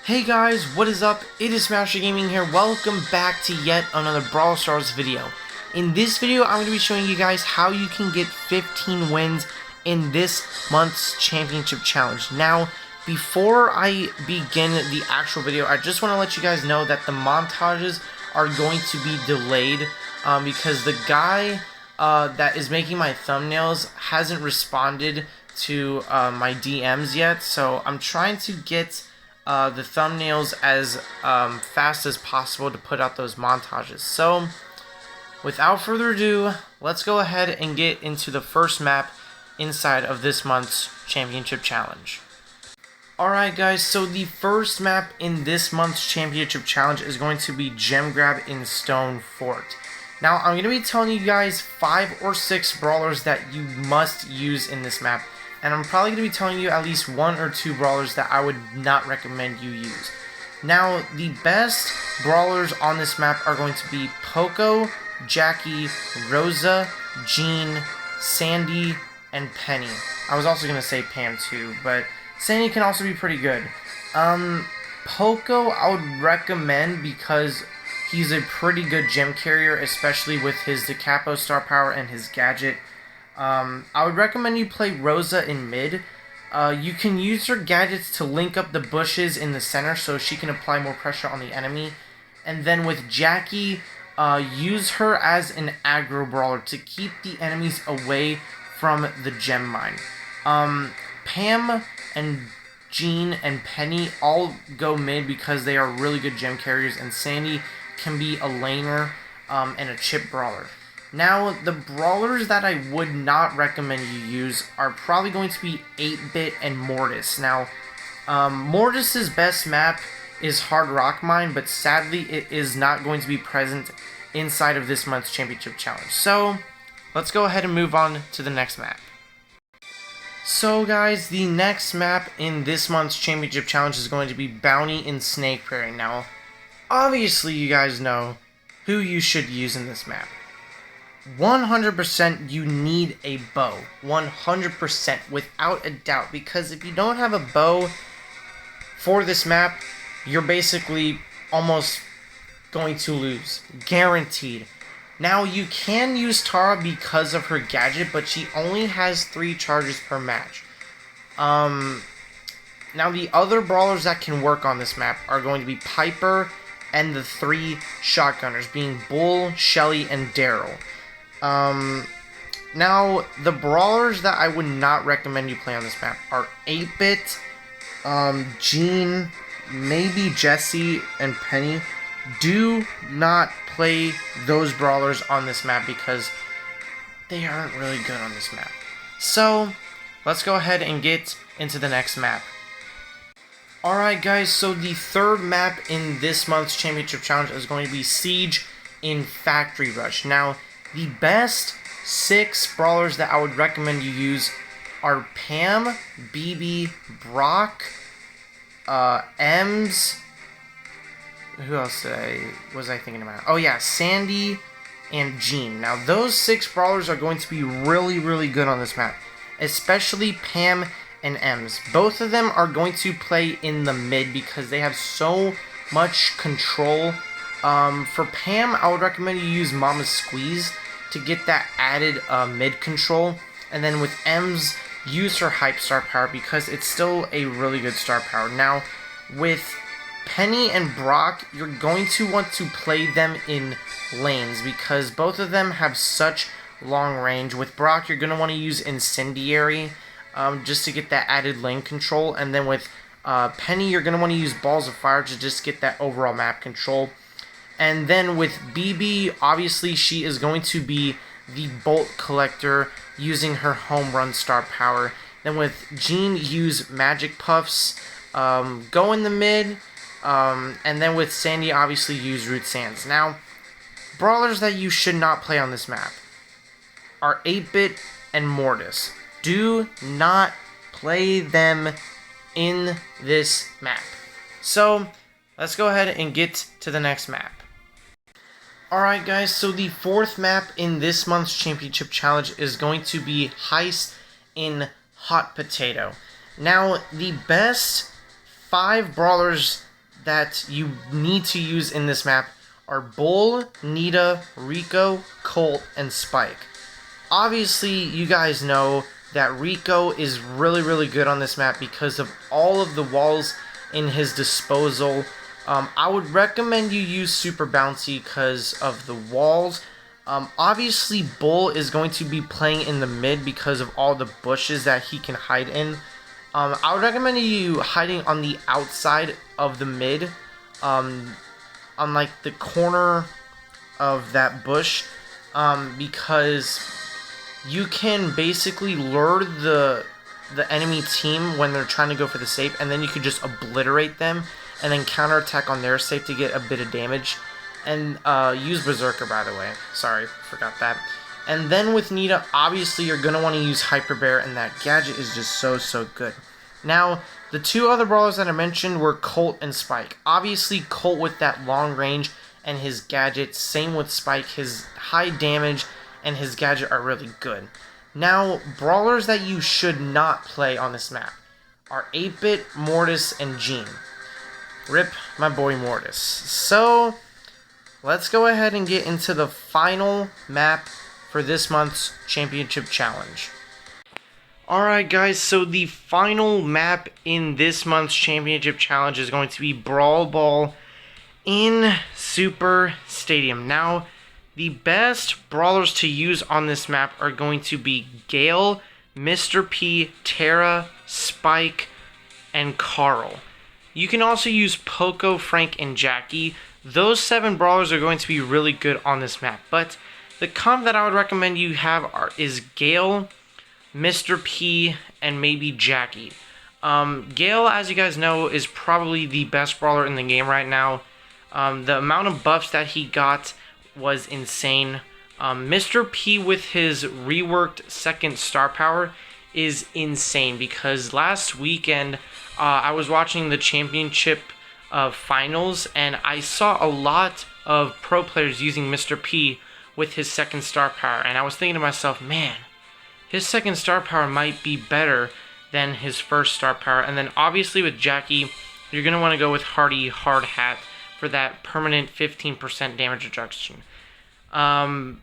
Hey guys, what is up? It is Smasher Gaming here. Welcome back to yet another Brawl Stars video. In this video, I'm going to be showing you guys how you can get 15 wins in this month's championship challenge. Now, before I begin the actual video, I just want to let you guys know that the montages are going to be delayed because the guy that is making my thumbnails hasn't responded to my DMs yet. So I'm trying to get the thumbnails as fast as possible to put out those montages. So, without further ado, let's go ahead and get into the first map inside of this month's championship challenge. Alright guys, so the first map in this month's championship challenge is going to be Gem Grab in Stone Fort. Now, I'm going to be telling you guys 5 or 6 brawlers that you must use in this map. And I'm probably going to be telling you at least 1 or 2 brawlers that I would not recommend you use. Now, the best brawlers on this map are going to be Poco, Jackie, Rosa, Jean, Sandy, and Penny. I was also going to say Pam too, but Sandy can also be pretty good. Poco I would recommend because he's a pretty good gem carrier, especially with his Decapo star power and his gadget. I would recommend you play Rosa in mid. You can use her gadgets to link up the bushes in the center so she can apply more pressure on the enemy. And then with Jackie, use her as an aggro brawler to keep the enemies away from the gem mine. Pam and Jean and Penny all go mid because they are really good gem carriers, and Sandy can be a laner and a chip brawler. Now, the brawlers that I would not recommend you use are probably going to be 8-Bit and Mortis. Now, Mortis's best map is Hard Rock Mine, but sadly it is not going to be present inside of this month's championship challenge. So, let's go ahead and move on to the next map. So guys, the next map in this month's championship challenge is going to be Bounty in Snake Prairie. Now, obviously you guys know who you should use in this map. 100% you need a bow. 100% without a doubt. Because if you don't have a bow for this map, you're basically almost going to lose. Guaranteed. Now, you can use Tara because of her gadget, but she only has 3 charges per match. Now, the other brawlers that can work on this map are going to be Piper and the 3 shotgunners, being Bull, Shelly, and Daryl. Now, the brawlers that I would not recommend you play on this map are 8-Bit, Jean, maybe Jessie, and Penny. Do not play those brawlers on this map because they aren't really good on this map. So, let's go ahead and get into the next map. Alright guys, so the third map in this month's championship challenge is going to be Siege in Factory Rush. Now, the best 6 brawlers that I would recommend you use are Pam, BB, Brock, Ems. Who else was I thinking about? Oh yeah, Sandy and Jean. Now those 6 brawlers are going to be really, really good on this map. Especially Pam and Ems. Both of them are going to play in the mid because they have so much control. For Pam, I would recommend you use Mama's Squeeze to get that added mid control. And then with Ems, use her hype star power because it's still a really good star power. Now, with Penny and Brock, you're going to want to play them in lanes because both of them have such long range. With Brock, you're going to want to use Incendiary just to get that added lane control. And then with Penny, you're going to want to use Balls of Fire to just get that overall map control. And then with BB, obviously she is going to be the Bolt Collector using her home run star power. Then with Jean, use Magic Puffs, go in the mid, and then with Sandy, obviously use Root Sands. Now, brawlers that you should not play on this map are 8-Bit and Mortis. Do not play them in this map. So, let's go ahead and get to the next map. Alright guys, so the fourth map in this month's championship challenge is going to be Heist in Hot Potato. Now, the best 5 brawlers that you need to use in this map are Bull, Nita, Rico, Colt, and Spike. Obviously, you guys know that Rico is really, really good on this map because of all of the walls in his disposal. I would recommend you use Super Bouncy because of the walls. Obviously, Bull is going to be playing in the mid because of all the bushes that he can hide in. I would recommend you hiding on the outside of the mid, on like the corner of that bush, because you can basically lure the enemy team when they're trying to go for the safe, and then you could just obliterate them and then counterattack on their safe to get a bit of damage. And use Berserker, by the way. Sorry, forgot that. And then with Nita, obviously you're going to want to use Hyper Bear, and that gadget is just so good. Now, the two other brawlers that I mentioned were Colt and Spike. Obviously, Colt with that long range and his gadget. Same with Spike. His high damage and his gadget are really good. Now, brawlers that you should not play on this map are 8-Bit, Mortis, and Gene. Rip my boy Mortis. So, let's go ahead and get into the final map for this month's Championship Challenge. Alright guys, so the final map in this month's Championship Challenge is going to be Brawl Ball in Super Stadium. Now, the best brawlers to use on this map are going to be Gale, Mr. P, Tara, Spike, and Carl. You can also use Poco, Frank, and Jackie. Those 7 brawlers are going to be really good on this map, but the comp that I would recommend you have is Gale, Mr. P, and maybe Jackie. Gale, as you guys know, is probably the best brawler in the game right now. The amount of buffs that he got was insane. Mr. P with his reworked second star power is insane because last weekend I was watching the championship finals and I saw a lot of pro players using Mr. P with his second star power, and I was thinking to myself, man, his second star power might be better than his first star power. And then obviously with Jackie, you're going to want to go with Hardy Hard Hat for that permanent 15% damage reduction. And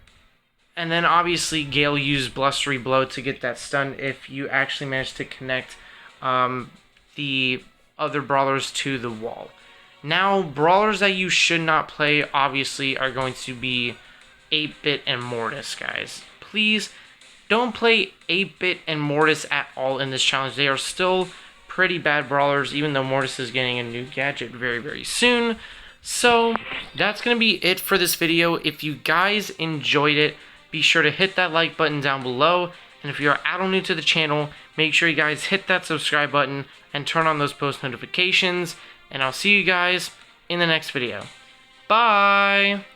then obviously Gale used Blustery Blow to get that stun if you actually manage to connect the other brawlers to the wall. Now, brawlers that you should not play obviously are going to be 8-Bit and Mortis, guys. Please don't play 8-Bit and Mortis at all in this challenge. They are still pretty bad brawlers, even though Mortis is getting a new gadget very soon. So, that's going to be it for this video. If you guys enjoyed it, be sure to hit that like button down below. And if you're at all new to the channel, make sure you guys hit that subscribe button and turn on those post notifications. And I'll see you guys in the next video. Bye!